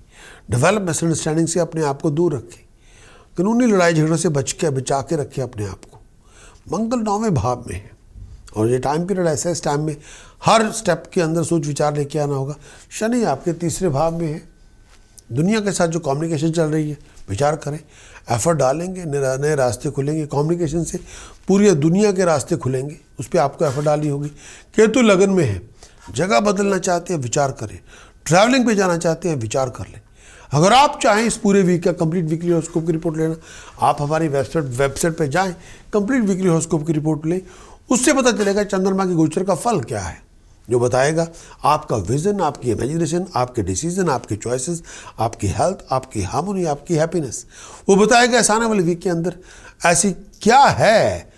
S1: डेवलप मिसअंडरस्टैंडिंग से अपने आप को दूर रखें, कानूनी लड़ाई झगड़ों से बचा के रखें अपने आप को। मंगल 9वें भाव में है और ये टाइम पीरियड ऐसा है, इस टाइम में हर स्टेप के अंदर सोच विचार लेके आना होगा। शनि आपके 3रे भाव में है, दुनिया के साथ जो कम्युनिकेशन चल रही है विचार करें, एफर्ट डालेंगे, नए रास्ते खुलेंगे, कम्युनिकेशन से पूरी दुनिया के रास्ते खुलेंगे, उस पर आपको एफर्ट डाली होगी। केतु लगन में है, जगह बदलना चाहते हैं विचार करें, ट्रैवलिंग पे जाना चाहते हैं विचार कर लें। अगर आप चाहें इस पूरे वीक का कंप्लीट वीकली हॉरोस्कोप की रिपोर्ट लेना, आप हमारी वेबसाइट पे जाएं, कंप्लीट वीकली हॉरोस्कोप की रिपोर्ट लें, उससे पता चलेगा चंद्रमा के गोचर का फल क्या है, जो बताएगा आपका विजन, आपकी इमेजिनेशन, आपके डिसीजन, आपके चॉइसेस, आपकी हेल्थ, आपकी हार्मोनी, आपकी हैप्पीनेस। वो बताएगा इस आने वाले वीक के अंदर ऐसी क्या है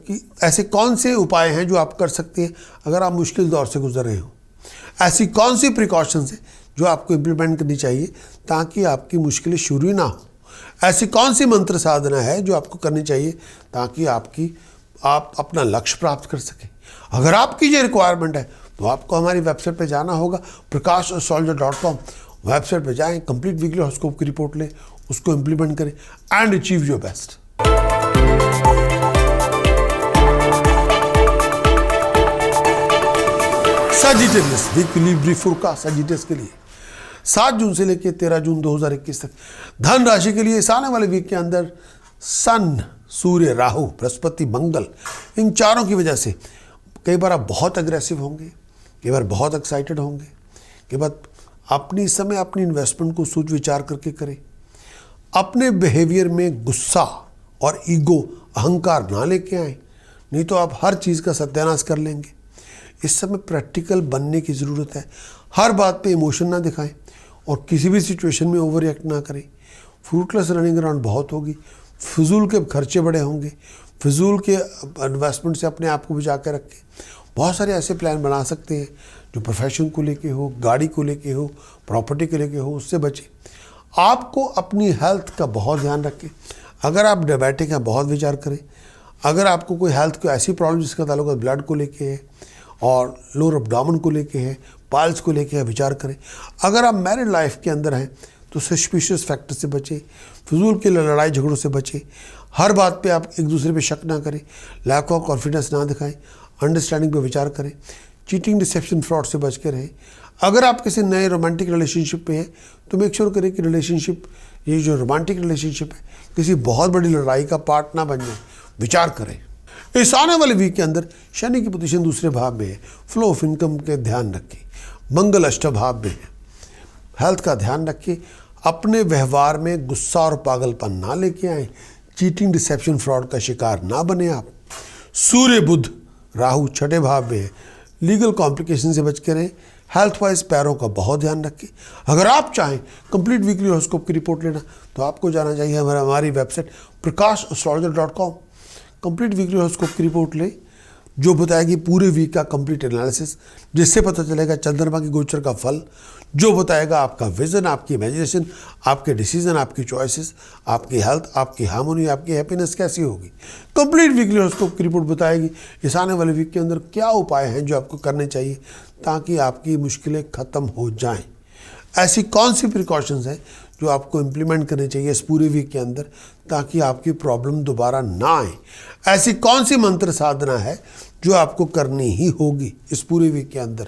S1: कि ऐसे कौन से उपाय हैं जो आप कर सकते हैं अगर आप मुश्किल दौर से गुजर रहे हो, ऐसी कौन सी प्रिकॉशंस हैं जो आपको इम्प्लीमेंट करनी चाहिए ताकि आपकी मुश्किलें शुरू ही ना हो, ऐसी कौन सी मंत्र साधना है जो आपको करनी चाहिए ताकि आप अपना लक्ष्य प्राप्त कर सकें। अगर आपकी ये रिक्वायरमेंट है तो आपको हमारी वेबसाइट पे जाना होगा, prakashastrologer.com। वेबसाइट पे जाएं, कंप्लीट वीकली हॉरोस्कोप की रिपोर्ट लें, उसको इम्प्लीमेंट करें and achieve your best. Sagittarius weekly brief forecast Sagittarius के लिए 7 जून से लेकर 13 जून 2021 तक। धन राशि के लिए इस आने वाले वीक के अंदर सन, सूर्य, राहु, बृहस्पति, मंगल, इन चारों की वजह से कई बार आप बहुत अग्रेसिव होंगे, कई बार बहुत एक्साइटेड होंगे, कई बार अपनी समय अपनी इन्वेस्टमेंट को सोच विचार करके करें। अपने बिहेवियर में गुस्सा और ईगो, अहंकार ना लेके आए, नहीं तो आप हर चीज़ का सत्यानाश कर लेंगे। इस समय प्रैक्टिकल बनने की ज़रूरत है। हर बात पे इमोशन ना दिखाएं और किसी भी सिचुएशन में ओवर रिएक्ट ना करें। फ्रूटलेस रनिंग अराउंड बहुत होगी, फिजूल के खर्चे बड़े होंगे, फिजूल के इन्वेस्टमेंट से अपने आप को बचा के रखें। बहुत सारे ऐसे प्लान बना सकते हैं जो प्रोफेशन को लेके हो, गाड़ी को लेके हो, प्रॉपर्टी को लेके हो, उससे बचें। आपको अपनी हेल्थ का बहुत ध्यान रखें। अगर आप डायबिटिक हैं, बहुत विचार करें। अगर आपको कोई हेल्थ को ऐसी प्रॉब्लम जिसका ताल्लुक ब्लड को लेके है और लोअर एब्डोमेन को लेके है, पाइल्स को लेके है, विचार करें। अगर आप मैरिड लाइफ के अंदर हैं तो सस्पिशियस फैक्टर से बचें, फिजूल के लड़ाई झगड़ों से बचें। हर बात पे आप एक दूसरे पे शक ना करें, लैक ऑफ कॉन्फिडेंस ना दिखाएं, अंडरस्टैंडिंग पे विचार करें। चीटिंग, डिसेप्शन, फ्रॉड से बच के रहें। अगर आप किसी नए रोमांटिक रिलेशनशिप पे हैं तो मेक श्योर करें कि रिलेशनशिप, ये जो रोमांटिक रिलेशनशिप है, किसी बहुत बड़ी लड़ाई का पार्ट ना बन जाए, विचार करें। इस आने वाले वीक के अंदर शनि की पोजीशन दूसरे भाव में है, फ्लो ऑफ इनकम के ध्यान रखें। मंगल अष्टम भाव में है, हेल्थ का ध्यान रखिए। अपने व्यवहार में गुस्सा और पागलपन ना लेके आए, चीटिंग, डिसेप्शन, फ्रॉड का शिकार ना बने आप। सूर्य, बुध, राहु छठे भाव में है, लीगल कॉम्प्लिकेशन से बच के रहें। हेल्थ वाइज पैरों का बहुत ध्यान रखें। अगर आप चाहें कंप्लीट वीकली हॉरोस्कोप की रिपोर्ट लेना तो आपको जाना चाहिए हमारी website prakash.astrologer.com। Complete weekly horoscope की रिपोर्ट लें जो बताएगी पूरे वीक का कंप्लीट एनालिसिस, जिससे पता चलेगा चंद्रमा की गोचर का फल, जो बताएगा आपका विजन, आपकी इमेजिनेशन, आपके डिसीजन, आपकी चॉइसेस, आपकी हेल्थ, आपकी हार्मोनी, आपकी हैप्पीनेस कैसी होगी। कंप्लीट वीकली हॉरोस्कोप की रिपोर्ट बताएगी इस आने वाले वीक के अंदर क्या उपाय हैं जो आपको करने चाहिए ताकि आपकी मुश्किलें ख़त्म हो जाएं। ऐसी कौन सी प्रिकॉशंस हैं जो आपको इम्प्लीमेंट करनी चाहिए इस पूरे वीक के अंदर ताकि आपकी प्रॉब्लम दोबारा ना आए। ऐसी कौन सी मंत्र साधना है जो आपको करनी ही होगी इस पूरे वीक के अंदर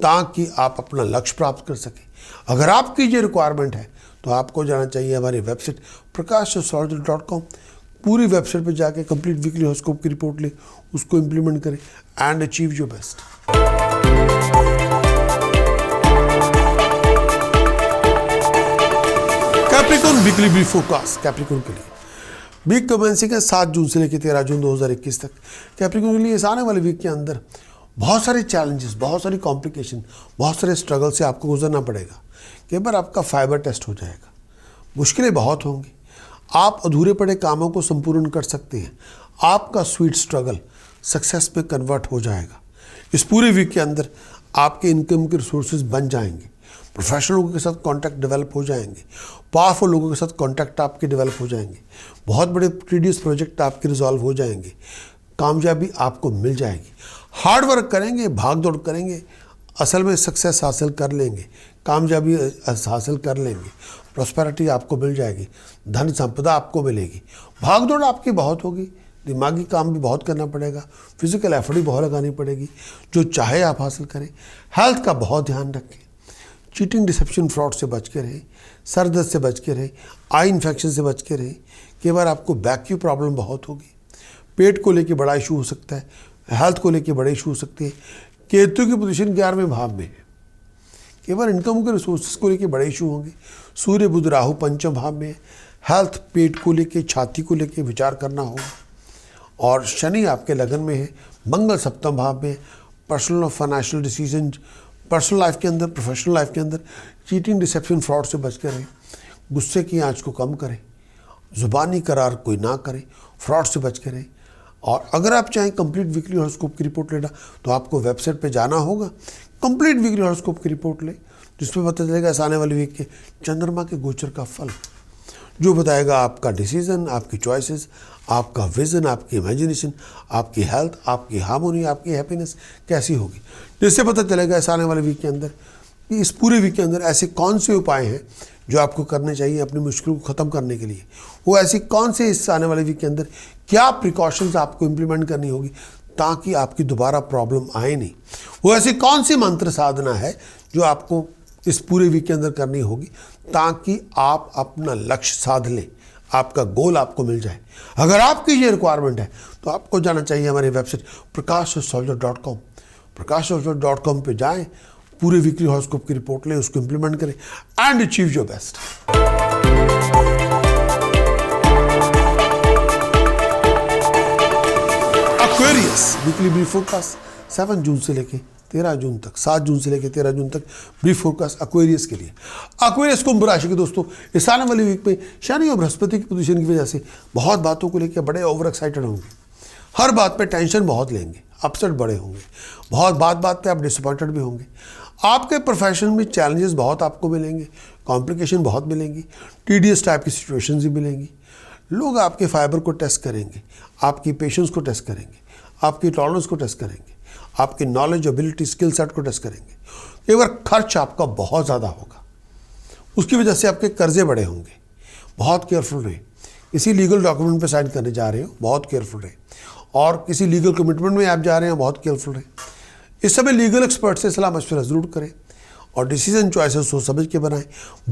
S1: ताकि आप अपना लक्ष्य प्राप्त कर सकें। अगर आपकी ये रिक्वायरमेंट है तो आपको जाना चाहिए हमारी वेबसाइट prakash.astrologer.com। पूरी वेबसाइट पर जाके कंप्लीट वीकली हॉरोस्कोप की रिपोर्ट लें, उसको इम्प्लीमेंट करें and achieve your best. Capricorn weekly brief forecast Capricorn के लिए वीक कमेंसिंग है 7 जून से लेकर 13 जून 2021 तक। कैप्रिकॉर्न के लिए इस आने वाले वीक के अंदर बहुत सारे चैलेंजेस, बहुत सारी कॉम्प्लिकेशन, बहुत सारे स्ट्रगल से आपको गुजरना पड़ेगा। कई बार आपका फाइबर टेस्ट हो जाएगा, मुश्किलें बहुत होंगी। आप अधूरे पड़े कामों को संपूर्ण कर सकते हैं। आपका स्वीट स्ट्रगल सक्सेस में कन्वर्ट हो जाएगा। इस पूरे वीक के अंदर आपके इनकम के रिसोर्सेज बन जाएंगे। प्रोफेशनल लोगों के साथ कॉन्टैक्ट डेवलप हो जाएंगे। पावरफुल लोगों के साथ कॉन्टैक्ट आपके डेवलप हो जाएंगे। बहुत बड़े टीडियस प्रोजेक्ट आपके रिजॉल्व हो जाएंगे। कामयाबी आपको मिल जाएगी। हार्ड वर्क करेंगे, भाग दौड़ करेंगे, असल में सक्सेस हासिल कर लेंगे, कामयाबी हासिल कर लेंगे। प्रॉस्पेरिटी आपको मिल जाएगी, धन संपदा आपको मिलेगी। भाग दौड़ आपकी बहुत होगी, दिमागी काम भी बहुत करना पड़ेगा, फिजिकल एफर्ट भी बहुत लगानी पड़ेगी। जो चाहे आप हासिल करें। हेल्थ का बहुत ध्यान रखें। चीटिंग, डिसेप्शन, फ्रॉड से बच के रहें। सर दर्द से बच के रहें। आई इन्फेक्शन से बच के रहें। कई बार आपको बैक की प्रॉब्लम बहुत होगी। पेट को लेके बड़ा इशू हो सकता है, हेल्थ को लेके बड़े इशू हो सकते हैं। केतु की पोजीशन 11वें भाव में है। कई बार इनकम के रिसोर्सेज को लेके बड़े इशू होंगे। सूर्य, बुध, राहु पंचम भाव में है। हेल्थ, पेट को लेके, छाती को लेके विचार करना होगा। और शनि आपके लगन में है। मंगल सप्तम भाव में। पर्सनल और फाइनेंशियल डिसीजन, पर्सनल लाइफ के अंदर, प्रोफेशनल लाइफ के अंदर चीटिंग, डिसेप्शन, फ्रॉड से बच कर रहें। गुस्से की आंच को कम करें। ज़ुबानी करार कोई ना करें। फ्रॉड से बच के रहें। और अगर आप चाहें कंप्लीट वीकली हॉरोस्कोप की रिपोर्ट लेना तो आपको वेबसाइट पे जाना होगा। कंप्लीट वीकली हॉरोस्कोप की रिपोर्ट लें जिसमें पता चलेगा इस आने वाले वीक के चंद्रमा के गोचर का फल, जो बताएगा आपका डिसीजन, आपकी चॉइसेस, आपका विजन, आपकी इमेजिनेशन, आपकी हेल्थ, आपकी हार्मोनी, आपकी हैप्पीनेस कैसी होगी। जिससे पता चलेगा इस आने वाले वीक के अंदर कि इस पूरे वीक के अंदर ऐसे कौन से उपाय हैं जो आपको करने चाहिए अपनी मुश्किलों को ख़त्म करने के लिए। वो ऐसी कौन से इस आने वाले वीक के अंदर क्या प्रिकॉशंस आपको इम्प्लीमेंट करनी होगी ताकि आपकी दोबारा प्रॉब्लम आए नहीं। वो ऐसी कौन सी मंत्र साधना है जो आपको इस पूरे वीक के अंदर करनी होगी ताकि आप अपना लक्ष्य साध लें, आपका गोल आपको मिल जाए। अगर आपकी ये रिक्वायरमेंट है तो आपको जाना चाहिए हमारी वेबसाइट prakash.astrologer.com। prakash.astrologer.com पे जाएं, पूरे वीकली हॉरोस्कोप की रिपोर्ट लें, उसको इंप्लीमेंट करें and achieve your best. Aquarius weekly brief forecast 7 जून से लेके 13 जून तक, 7 जून से लेकर 13 जून तक ब्रीफ फोरकास्ट एक्वेरियस के लिए। एक्वेरियस कुंभ राशि के दोस्तों, इस आने वाली वीक में शनि और बृहस्पति की पोजीशन की वजह से बहुत बातों को लेकर बड़े ओवर एक्साइटेड होंगे, हर बात पे टेंशन बहुत लेंगे, अपसेट बड़े होंगे, बहुत बात पे आप डिसअपॉइंटेड भी होंगे। आपके प्रोफेशन में चैलेंजेस बहुत आपको मिलेंगे, कॉम्प्लिकेशन बहुत मिलेंगी, टीडियस टाइप की सिचुएशंस भी मिलेंगी। लोग आपके फाइबर को टेस्ट करेंगे, आपकी पेशेंस को टेस्ट करेंगे, आपकी टॉलरेंस को टेस्ट करेंगे, आपकी नॉलेज, एबिलिटी, स्किल सेट को टेस्ट करेंगे। कई बार खर्च आपका बहुत ज़्यादा होगा, उसकी वजह से आपके कर्जे बड़े होंगे, बहुत केयरफुल रहें। किसी लीगल डॉक्यूमेंट पे साइन करने जा रहे हो, बहुत केयरफुल रहें। और किसी लीगल कमिटमेंट में आप जा रहे हैं, बहुत केयरफुल रहें। इस समय लीगल एक्सपर्ट से सलाह मशवरा ज़रूर करें और डिसीजन चॉइसेस सोच समझ के बनाएं।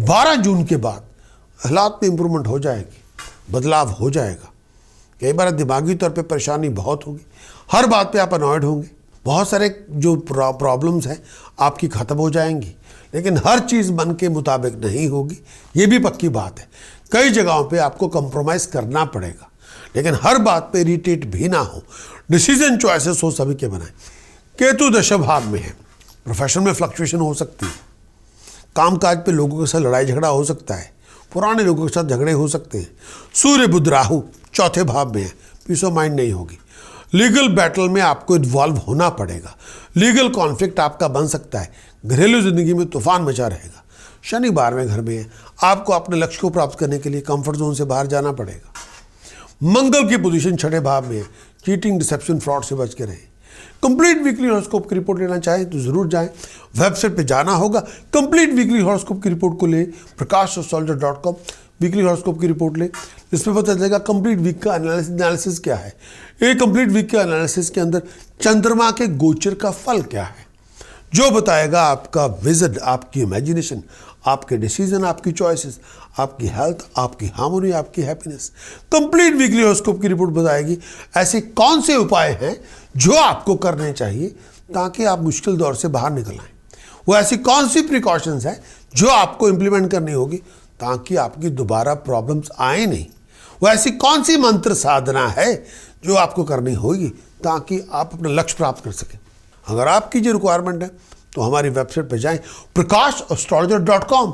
S1: 12 जून के बाद हालात में इंप्रूवमेंट हो जाएगी, बदलाव हो जाएगा। कई बार दिमागी तौर पे परेशानी बहुत होगी, हर बात पे आप अनॉयड होंगे, बहुत सारे जो प्रॉब्लम्स हैं आपकी ख़त्म हो जाएंगी, लेकिन हर चीज़ मन के मुताबिक नहीं होगी, ये भी पक्की बात है। कई जगहों पे आपको कंप्रोमाइज़ करना पड़ेगा, लेकिन हर बात पे इरिटेट भी ना हो। डिसीजन चॉइसेस सोच सभी के बनाएं। केतु दशम भाव में है, प्रोफेशन में फ्लक्चुएशन हो सकती है, कामकाज पे लोगों के साथ लड़ाई झगड़ा हो सकता है, पुराने लोगों के साथ झगड़े हो सकते हैं। सूर्य बुध राहु चौथे भाव में है, पीस ऑफ माइंड नहीं होगी। लीगल बैटल में आपको इन्वॉल्व होना पड़ेगा, लीगल कॉन्फ्लिक्ट आपका बन सकता है, घरेलू जिंदगी में तूफान मचा रहेगा। शनि 12वें घर में है, आपको अपने लक्ष्य को प्राप्त करने के लिए कंफर्ट जोन से बाहर जाना पड़ेगा। मंगल की पोजीशन 6ठे भाव में है, चीटिंग, डिसेप्शन, फ्रॉड से बच के रहें। कंप्लीट वीकली हॉरोस्कोप की रिपोर्ट लेना चाहें तो जरूर जाएं, वेबसाइट पे जाना होगा। कंप्लीट वीकली हॉरोस्कोप की रिपोर्ट को ले prakash.astrologer.com, वीकली हॉरोस्कोप की रिपोर्ट ले, इसमें पता चलेगा कंप्लीट वीक का एनालिसिस क्या है। ये कंप्लीट वीक के एनालिसिस के अंदर चंद्रमा के गोचर का फल क्या है, जो बताएगा आपका विजन, आपकी इमेजिनेशन, आपके डिसीजन, आपकी चॉइसेस, आपकी हेल्थ, आपकी हार्मोनी, आपकी हैप्पीनेस। कंप्लीट वीकली हॉरोस्कोप की रिपोर्ट बताएगी ऐसे कौन से उपाय हैं जो आपको करने चाहिए ताकि आप मुश्किल दौर से बाहर निकल आएं। वो ऐसी कौन सी प्रिकॉशंस हैं जो आपको इंप्लीमेंट करनी होगी ताकि आपकी दोबारा प्रॉब्लम्स आए नहीं। वो ऐसी कौन सी मंत्र साधना है जो आपको करनी होगी ताकि आप अपना लक्ष्य प्राप्त कर सकें। अगर आपकी जो रिक्वायरमेंट है तो हमारी वेबसाइट पर जाएं, prakash.astrologer.com,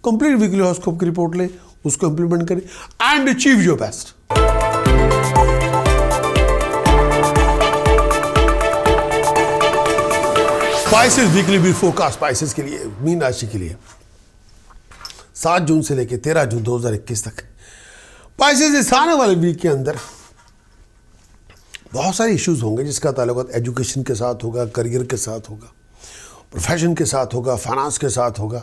S1: कंप्लीट वीकली हॉरोस्कोप की रिपोर्ट लें, उसको इंप्लीमेंट करें and achieve your best. Spices weekly brief forecast spices के लिए, मीन राशि के लिए 7 जून से लेकर 13 जून 2021 तक। स्पाइसेस इस आने वाले वीक के अंदर बहुत सारे इश्यूज होंगे जिसका ताल्लुक एजुकेशन के साथ होगा, करियर के साथ होगा, प्रोफेशन के साथ होगा, फाइनेंस के साथ होगा,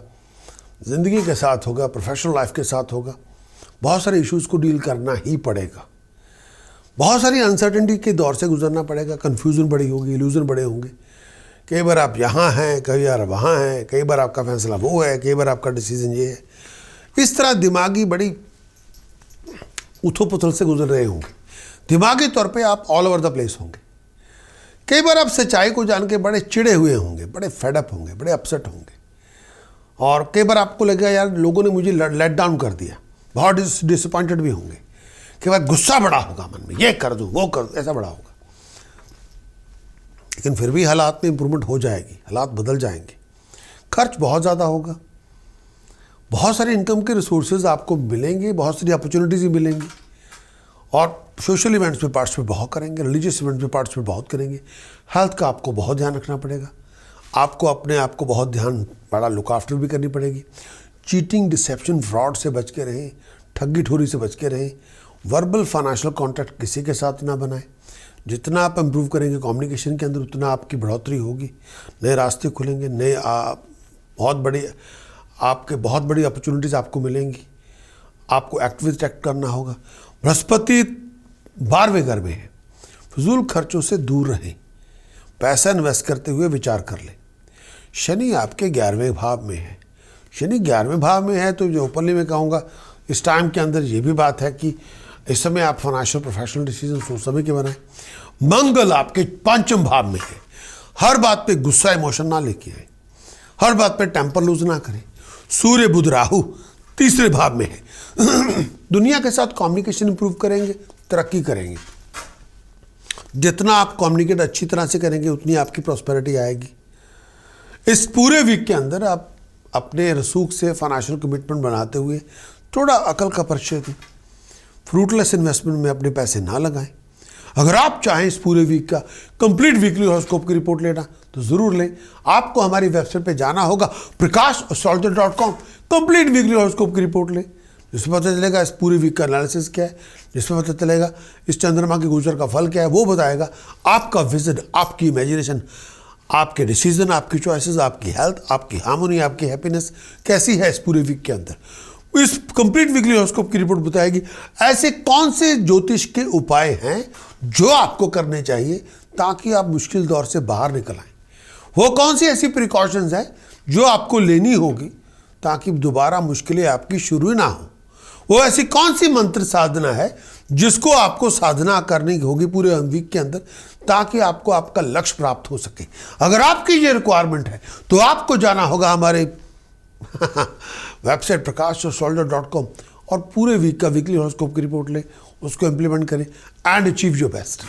S1: ज़िंदगी के साथ होगा, प्रोफेशनल लाइफ के साथ होगा। बहुत सारे इश्यूज़ को डील करना ही पड़ेगा, बहुत सारी अनसर्टेनिटी के दौर से गुजरना पड़ेगा, कन्फ्यूज़न बड़ी होगी, इल्यूजन बड़े होंगे। कई बार आप यहाँ हैं, कई बार वहाँ हैं, कई बार आपका फैसला वो है, कई बार आपका डिसीजन ये है। इस तरह दिमागी बड़ी उथल पुथल से गुजर रहे होंगे, दिमागी तौर पे आप ऑल ओवर द प्लेस होंगे। कई बार आप सच्चाई को जान के बड़े चिड़े हुए होंगे, बड़े फेडअप होंगे, बड़े अपसेट होंगे। और कई बार आपको लगेगा यार लोगों ने मुझे लेट डाउन कर दिया, बहुत डिसअपॉइंटेड भी होंगे। कई बार गुस्सा बड़ा होगा मन में, ये कर दूँ वो कर दूँ, ऐसा बड़ा होगा। लेकिन फिर भी हालात में इंप्रूवमेंट हो जाएगी, हालात बदल जाएंगे। खर्च बहुत ज़्यादा होगा, बहुत सारे इनकम के रिसोर्सेज आपको मिलेंगे, बहुत सारी अपॉर्चुनिटीज़ भी मिलेंगी। और सोशल इवेंट्स में पार्टिसिपेट बहुत करेंगे, रिलीजियस इवेंट्स में पार्टिसिपेट बहुत करेंगे। हेल्थ का आपको बहुत ध्यान रखना पड़ेगा, आपको अपने आप को बहुत ध्यान बड़ा लुक आफ्टर भी करनी पड़ेगी। चीटिंग, डिसेप्शन, फ्रॉड से बच के रहें, ठगी ठोरी से बच के रहें। वर्बल फाइनेंशियल कॉन्ट्रैक्ट किसी के साथ ना बनाएं। जितना आप इम्प्रूव करेंगे कम्युनिकेशन के अंदर उतना आपकी बढ़ोतरी होगी, नए रास्ते खुलेंगे, नए बहुत बड़ी अपॉर्चुनिटीज़ आपको मिलेंगी। आपको एक्टिविस्ट एक्ट करना होगा। बृहस्पति 12वें घर में है, फिजूल खर्चों से दूर रहें, पैसा इन्वेस्ट करते हुए विचार कर लें। शनि आपके 11वें भाव में है। शनि 11वें भाव में है तो जो ओपनली मैं कहूँगा इस टाइम के अंदर ये भी बात है कि इस समय आप फाइनेंशियल प्रोफेशनल डिसीजन सोच समझ के बनाएं। मंगल आपके 5वें भाव में है। हर बात पे गुस्सा इमोशन ना लेके आए, हर बात पे टेम्पर लूज ना करें। सूर्य बुध राहु 3रे भाव में है। दुनिया के साथ कम्युनिकेशन इंप्रूव करेंगे, तरक्की करेंगे। जितना आप कम्युनिकेट अच्छी तरह से करेंगे उतनी आपकी प्रॉस्पेरिटी आएगी। इस पूरे वीक के अंदर आप अपने रसूख से फाइनेंशियल कमिटमेंट बनाते हुए थोड़ा अकल का परिचय दें। फ्रूटलेस इन्वेस्टमेंट में अपने पैसे ना लगाएं। अगर आप चाहें इस पूरे वीक का कंप्लीट वीकली हॉरोस्कोप की रिपोर्ट लेना तो ज़रूर लें। आपको हमारी वेबसाइट पे जाना होगा prakash.com। कंप्लीट वीकली हॉरोस्कोप की रिपोर्ट लें, जिसमें पता चलेगा इस पूरे वीक का एनालिसिस क्या है, जिसमें पता चलेगा इस चंद्रमा के गोचर का फल क्या है। वो बताएगा आपका विजन, आपकी इमेजिनेशन, आपके डिसीजन, आपकी चॉइसेस, आपकी हेल्थ, आपकी हार्मोनी, आपकी हैप्पीनेस कैसी है इस पूरे वीक के अंदर। इस कंप्लीट वीकली हॉरोस्कोप की रिपोर्ट बताएगी ऐसे कौन से ज्योतिष के उपाय हैं जो आपको करने चाहिए ताकि आप मुश्किल दौर से बाहर निकल आएं। वो कौन सी ऐसी प्रिकॉशंस हैं जो आपको लेनी होगी ताकि दोबारा मुश्किलें आपकी शुरू ना हो। वो ऐसी कौन सी मंत्र साधना है जिसको आपको साधना करनी होगी पूरे वीक के अंदर ताकि आपको आपका लक्ष्य प्राप्त हो सके। अगर आपकी ये रिक्वायरमेंट है तो आपको जाना होगा हमारे वेबसाइट prakash.com और पूरे वीक का वीकली हॉरोस्कोप की रिपोर्ट लें, उसको इंप्लीमेंट करें एंड अचीव योर बेस्ट।